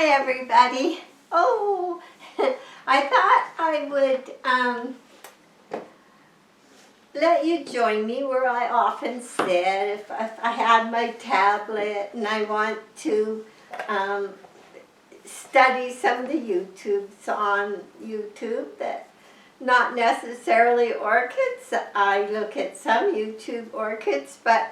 Hi everybody. Oh, I thought I would let you join me where I often sit if I had my tablet and I want to study some of the YouTubes on YouTube that not necessarily orchids. I look at some YouTube orchids, but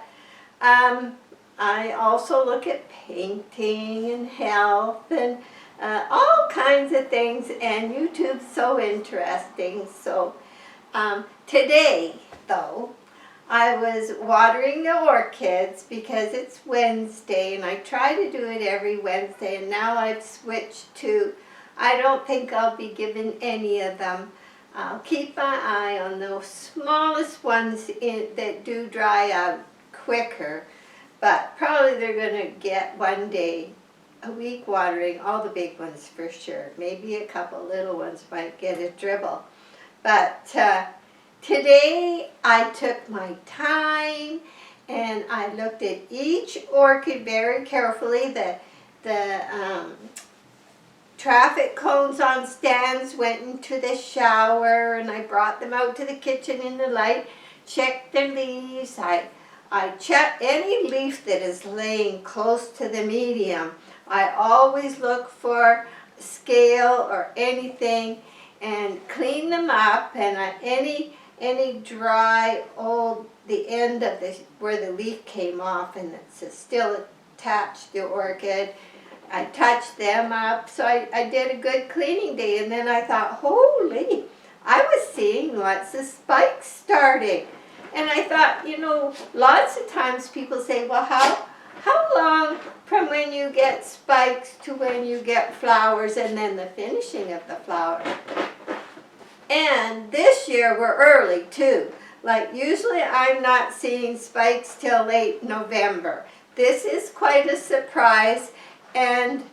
I also look at painting and health and all kinds of things, and YouTube's so interesting. So today, though, I was watering the orchids because it's Wednesday, and I try to do it every Wednesday, and now I've switched to, I don't think I'll be giving any of them. I'll keep my eye on those smallest ones that do dry out quicker. But probably they're going to get one day a week watering, all the big ones for sure. Maybe a couple little ones might get a dribble. But today I took my time and I looked at each orchid very carefully. The traffic cones on stands went into the shower, and I brought them out to the kitchen in the light, checked the leaves. I check any leaf that is laying close to the medium. I always look for scale or anything and clean them up, and any dry old, the end of where the leaf came off and it's still attached to the orchid, I touched them up. So I did a good cleaning day, and then I thought, holy, I was seeing lots of spikes starting. And I thought, you know, lots of times people say, well, how long from when you get spikes to when you get flowers and then the finishing of the flower? And this year we're early too. Like usually I'm not seeing spikes till late November. This is quite a surprise, and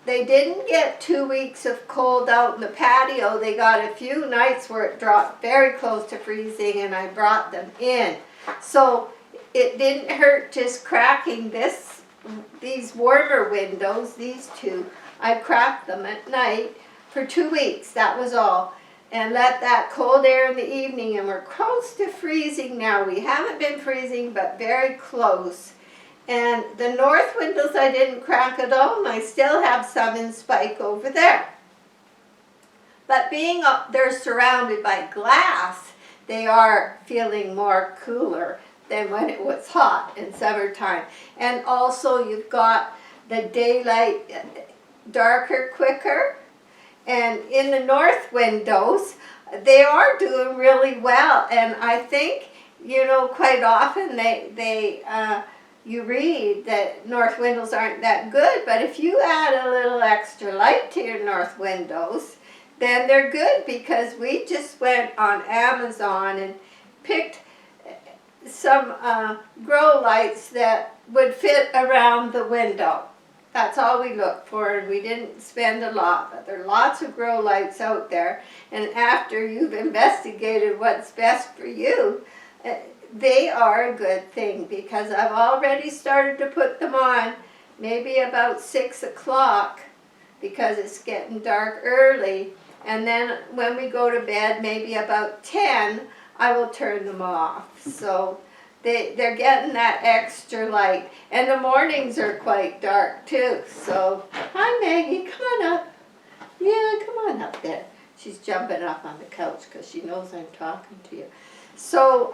they didn't get 2 weeks of cold out in the patio. They got a few nights where it dropped very close to freezing, and I brought them in. So it didn't hurt just cracking these warmer windows, these two. I cracked them at night for 2 weeks, that was all. And let that cold air in the evening, and we're close to freezing now. We haven't been freezing, but very close. And the north windows I didn't crack at all, and I still have some in spike over there. But being they're surrounded by glass, they are feeling more cooler than when it was hot in summertime. And also you've got the daylight darker quicker. And in the north windows, they are doing really well. And I think, you know, quite often you read that north windows aren't that good, but if you add a little extra light to your north windows, then they're good, because we just went on Amazon and picked some grow lights that would fit around the window. That's all we looked for, and we didn't spend a lot, but there are lots of grow lights out there, and after you've investigated what's best for you, they are a good thing, because I've already started to put them on maybe about 6 o'clock because it's getting dark early, and then when we go to bed maybe about 10 I will turn them off. So they're getting that extra light, and the mornings are quite dark too. So hi Maggie, come on up. Yeah, come on up there. She's jumping up on the couch because she knows I'm talking to you. So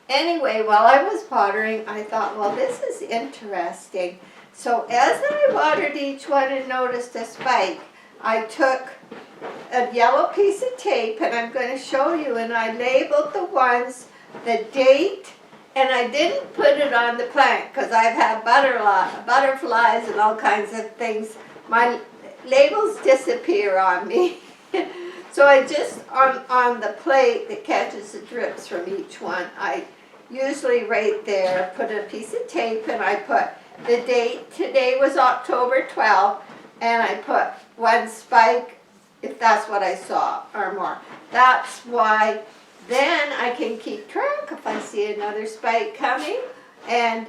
anyway, while I was watering, I thought, well, this is interesting. So as I watered each one and noticed a spike, I took a yellow piece of tape, and I'm going to show you, and I labeled the ones, the date, and I didn't put it on the plant because I've had butterflies and all kinds of things. My labels disappear on me. So I just, on the plate that catches the drips from each one, I usually right there put a piece of tape, and I put the date. Today was October 12th, and I put one spike, if that's what I saw, or more. That's why then I can keep track if I see another spike coming. And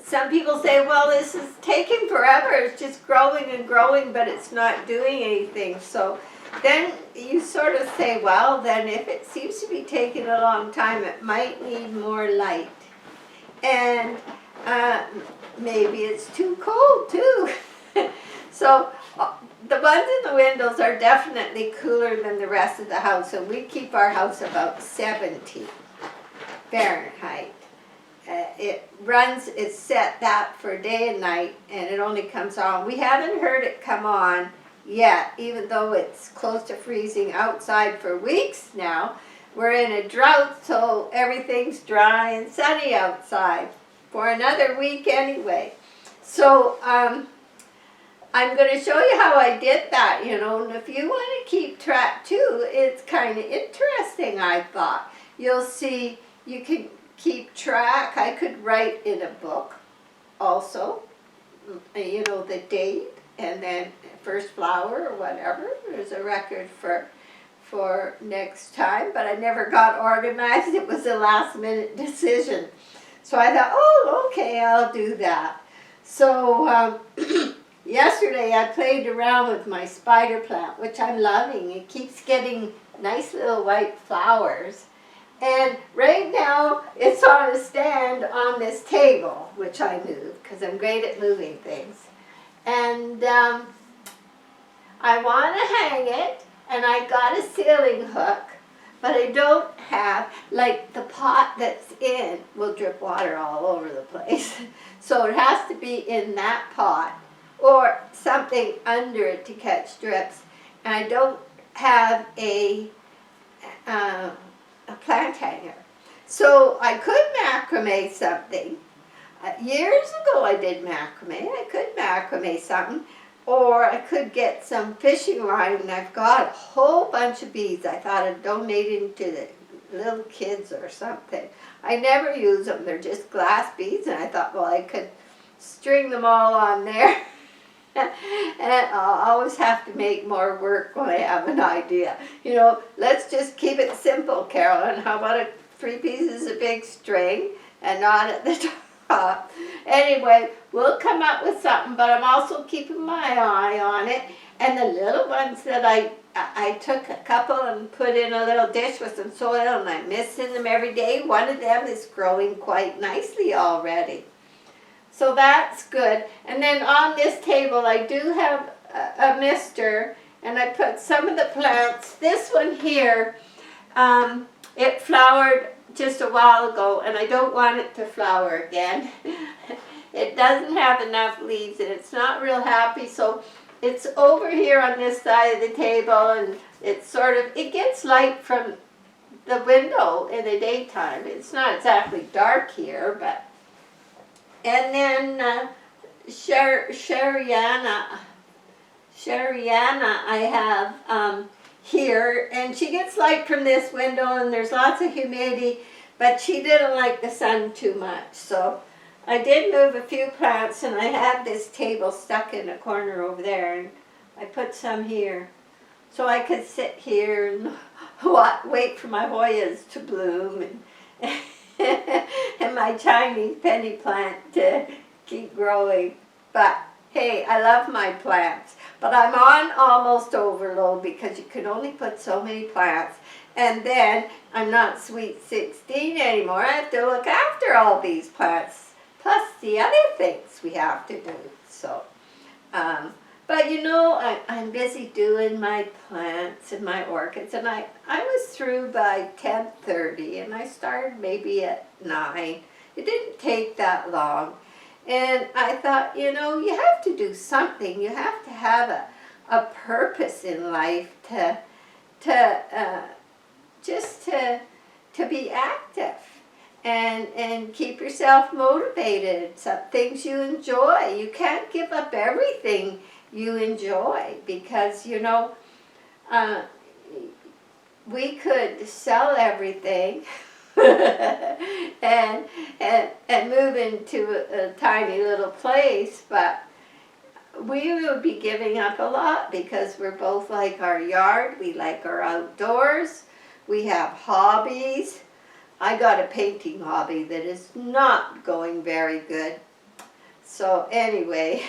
some people say, well, this is taking forever. It's just growing and growing, but it's not doing anything. So then you sort of say, well, then if it seems to be taking a long time, it might need more light. And maybe it's too cold too. So the ones in the windows are definitely cooler than the rest of the house. And we keep our house about 70 Fahrenheit. It's set that for day and night, and it only comes on. We haven't heard it come on yet, even though it's close to freezing outside for weeks now. We're in a drought, so everything's dry and sunny outside for another week anyway. So I'm going to show you how I did that, and if you want to keep track too, it's kind of interesting, I thought. You'll see, you can keep track. I could write in a book also, the date and then first flower or whatever. There's a record for next time, but I never got organized. It was a last minute decision. So I thought, oh, okay, I'll do that. So yesterday I played around with my spider plant, which I'm loving. It keeps getting nice little white flowers. And right now, it's on a stand on this table, which I move, because I'm great at moving things. And I want to hang it, and I got a ceiling hook, but I don't have, like the pot that's in will drip water all over the place. So it has to be in that pot, or something under it to catch drips. And I don't have a plant hanger. So I could macrame something. Years ago I did macrame. I could macrame something. Or I could get some fishing line, and I've got a whole bunch of beads. I thought of donating to the little kids or something. I never use them. They're just glass beads, and I thought, well, I could string them all on there. And I'll always have to make more work when I have an idea. Let's just keep it simple, Carolyn. How about 3 pieces of big string and not at the top? Anyway, we'll come up with something, but I'm also keeping my eye on it. And the little ones that I took a couple and put in a little dish with some soil, and I'm missing them every day. One of them is growing quite nicely already. So that's good. And then on this table I do have a mister, and I put some of the plants. This one here, it flowered just a while ago, and I don't want it to flower again. It doesn't have enough leaves, and it's not real happy, so it's over here on this side of the table, and it gets light from the window in the daytime. It's not exactly dark here, but. And then Shariana I have here, and she gets light from this window, and there's lots of humidity, but she didn't like the sun too much. So I did move a few plants, and I had this table stuck in a corner over there, and I put some here. So I could sit here and wait for my Hoyas to bloom, and and my Chinese penny plant to keep growing. But hey, I love my plants. But I'm on almost overload because you can only put so many plants. And then I'm not sweet 16 anymore. I have to look after all these plants, plus the other things we have to do. So, but I'm busy doing my plants and my orchids, and I was through by 10:30, and I started maybe at 9. It didn't take that long, and I thought, you have to do something. You have to have a purpose in life to be active and keep yourself motivated. Some things you enjoy. You can't give up everything you enjoy, because we could sell everything and move into a tiny little place, but we would be giving up a lot, because we're both like our yard. We like our outdoors. We have hobbies. I got a painting hobby that is not going very good. So anyway,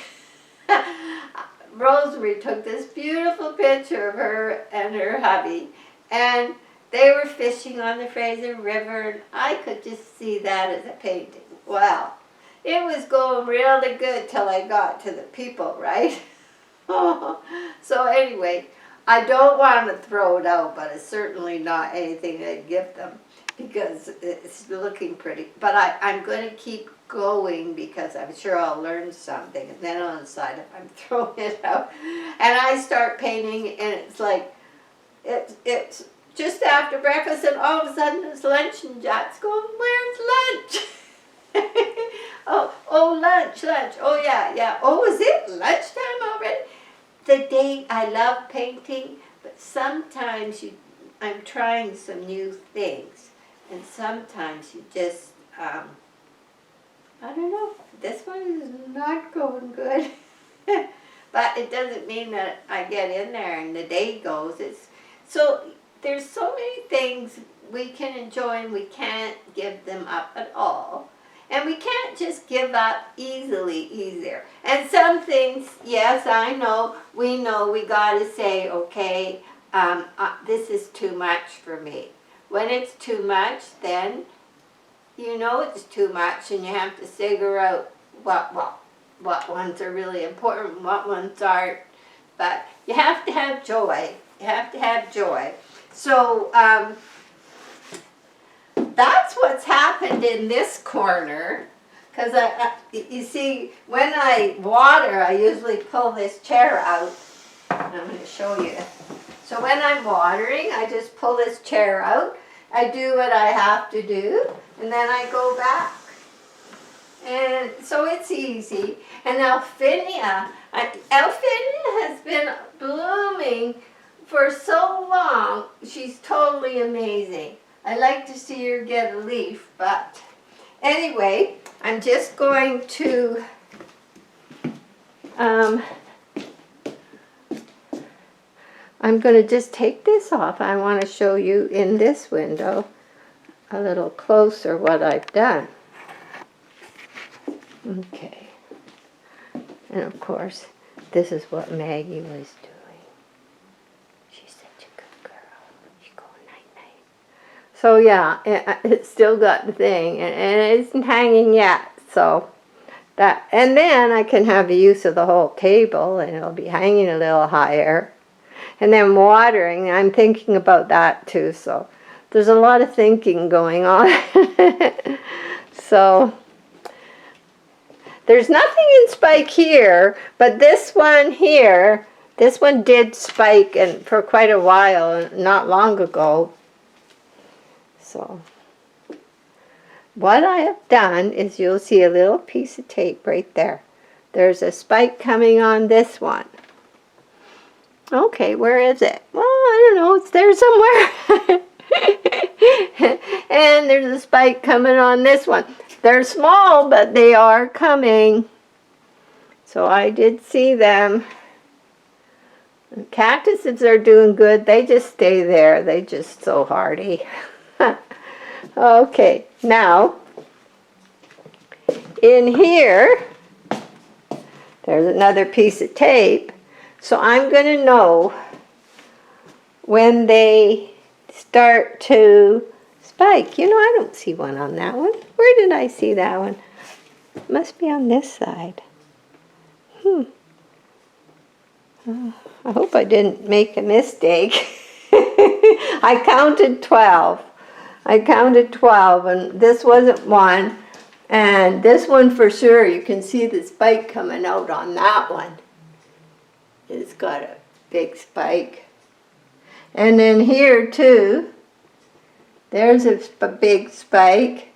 Rosemary took this beautiful picture of her and her hubby, and they were fishing on the Fraser River, and I could just see that as a painting. Wow. It was going really good till I got to the people, right? So anyway, I don't want to throw it out, but it's certainly not anything I'd give them because it's looking pretty. But I'm going to keep going because I'm sure I'll learn something, and then I'll decide if I'm throwing it out. And I start painting, and it's like, it's just after breakfast, and all of a sudden it's lunch, and Jack's going, "Where's lunch?" oh, lunch. Oh, yeah. Oh, is it lunchtime already? The day I love painting, but sometimes I'm trying some new things, and sometimes you just, I don't know, this one is not going good. But it doesn't mean that I get in there and the day goes. So there's so many things we can enjoy, and we can't give them up at all. And we can't just give up easily either. And some things, yes, I know we got to say, okay, this is too much for me. When it's too much, then you know it's too much, and you have to figure out what ones are really important, what ones aren't. But you have to have joy. You have to have joy. So that's what's happened in this corner, because you see, when I water, I usually pull this chair out. I'm going to show you. So when I'm watering, I just pull this chair out. I do what I have to do, and then I go back. And so it's easy. And Elfinia has been blooming for so long. She's totally amazing. I like to see her get a leaf, but anyway, I'm just going to I'm going to just take this off. I want to show you in this window a little closer what I've done. Okay. And of course, this is what Maggie was doing. She's such a good girl. She's going night-night. So yeah, it's still got the thing, and it isn't hanging yet. So that, and then I can have the use of the whole table, and it'll be hanging a little higher. And then watering, I'm thinking about that too. So there's a lot of thinking going on. So there's nothing in spike here, but this one here, this one did spike and for quite a while, not long ago. So what I have done is, you'll see a little piece of tape right there. There's a spike coming on this one. Okay, where is it? Well, I don't know, it's there somewhere. And there's a spike coming on this one. They're small, but they are coming. So I did see them. And cactuses are doing good. They just stay there. They're just so hardy. Okay, now, in here, there's another piece of tape. So I'm going to know when they start to spike. You know, I don't see one on that one. Where did I see that one? It must be on this side. I hope I didn't make a mistake. I counted 12. And this wasn't one. And this one for sure, you can see the spike coming out on that one. It's got a big spike. And then here too, there's a big spike.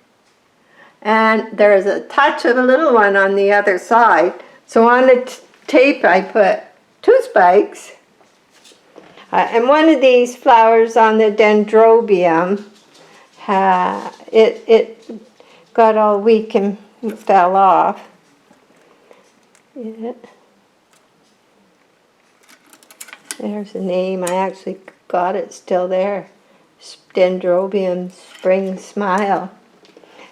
And there's a touch of a little one on the other side. So on the tape I put 2 spikes. And one of these flowers on the dendrobium, it got all weak and fell off. Yeah. There's a name. I actually got it still there. Dendrobium Spring Smile.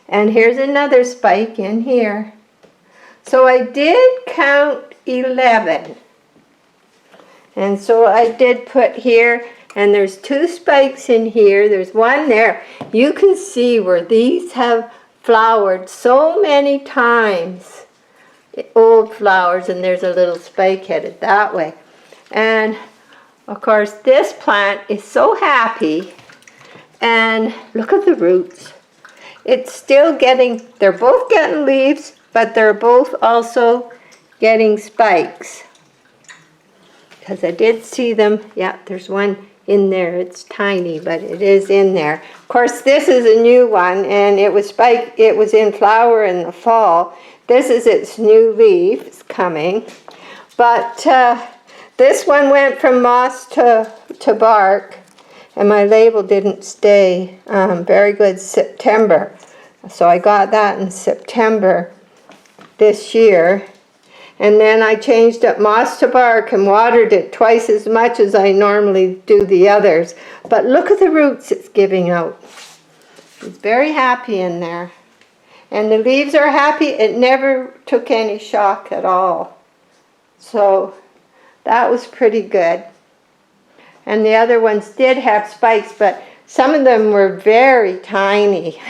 And here's another spike in here. So I did count 11. And so I did put here, and there's 2 spikes in here. There's one there. You can see where these have flowered so many times. Old flowers, and there's a little spike headed that way. And of course this plant is so happy, and look at the roots. It's still getting, they're both getting leaves, but they're both also getting spikes. Because I did see them, yeah, there's one in there. It's tiny, but it is in there. Of course, this is a new one, and it was in flower in the fall. This is its new leaves coming. But this one went from moss to bark, and my label didn't stay very good September. So I got that in September this year. And then I changed it moss to bark and watered it twice as much as I normally do the others. But look at the roots it's giving out. It's very happy in there. And the leaves are happy. It never took any shock at all. So that was pretty good. And the other ones did have spikes, but some of them were very tiny.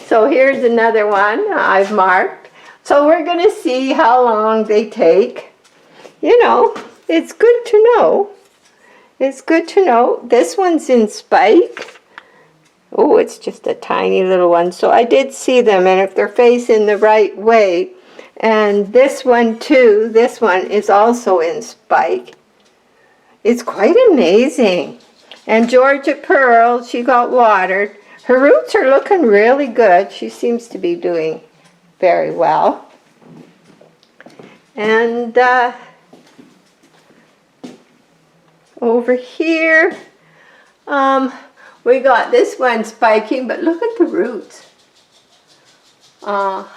So here's another one I've marked. So we're going to see how long they take. You know, it's good to know. It's good to know. This one's in spike. Oh, it's just a tiny little one. So I did see them, and if they're facing the right way. And this one too, this one is also in spike. It's quite amazing. And Georgia Pearl, she got watered. Her roots are looking really good. She seems to be doing very well. And over here, we got this one spiking, but look at the roots. Got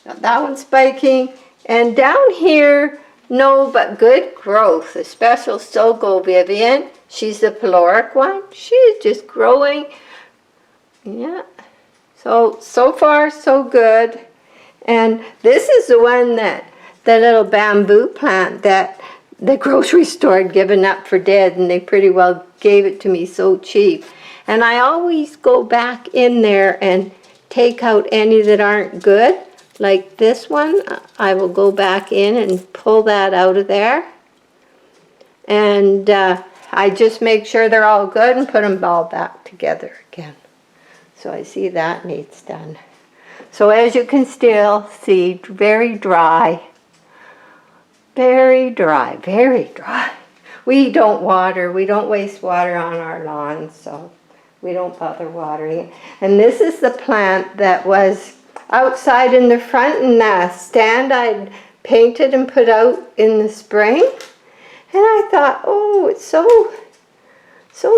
that one spiking. And down here, no, but good growth. A special Sogo Vivian. She's the peloric one. She's just growing. Yeah. So far, so good. And this is the one the little bamboo plant that the grocery store had given up for dead, and they pretty well gave it to me so cheap. And I always go back in there and take out any that aren't good. Like this one, I will go back in and pull that out of there. And I just make sure they're all good and put them all back together again. So I see that needs done. So as you can still see, very dry. Very dry, very dry. We don't water, we don't waste water on our lawns, so we don't bother watering. And this is the plant that was outside in the front in the stand I'd painted and put out in the spring. And I thought, oh, it's so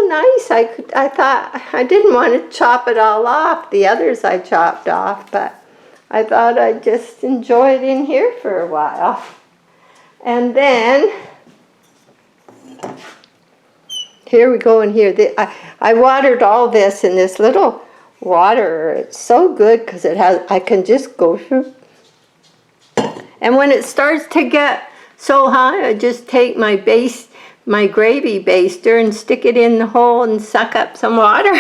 nice. I thought I didn't want to chop it all off. The others I chopped off, but I thought I'd just enjoy it in here for a while. And then here we go in here. I watered all this in this little water. It's so good because I can just go through. And when it starts to get so high, I just take my gravy baster and stick it in the hole and suck up some water.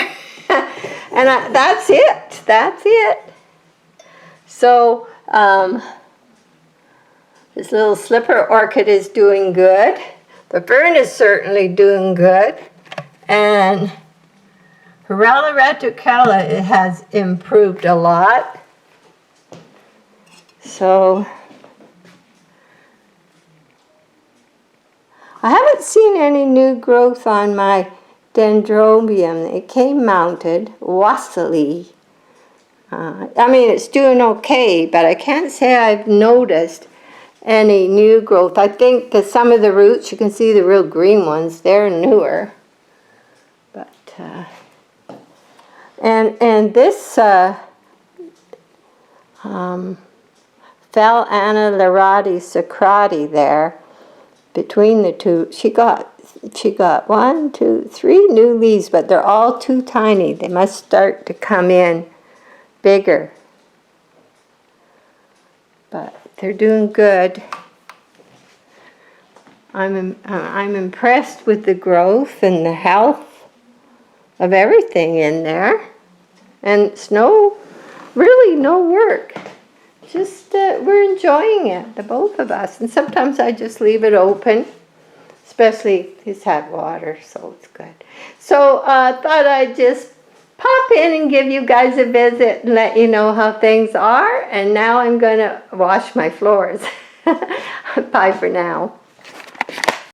And that's it. That's it. So this little slipper orchid is doing good. The fern is certainly doing good. And Horella reticula has improved a lot. So I haven't seen any new growth on my dendrobium. It came mounted, wassily. I mean, it's doing okay, but I can't say I've noticed any new growth. I think that some of the roots, you can see the real green ones, they're newer. But, and this Fel Anna Larati Socrati there, between the two, she got 1, 2, 3 new leaves, but they're all too tiny. They must start to come in bigger. but they're doing good. I'm impressed with the growth and the health of everything in there. And it's really no work. Just we're enjoying it, the both of us. And sometimes I just leave it open, especially he's had water, so it's good. So I thought I'd just pop in and give you guys a visit and let you know how things are. And now I'm going to wash my floors. Bye for now.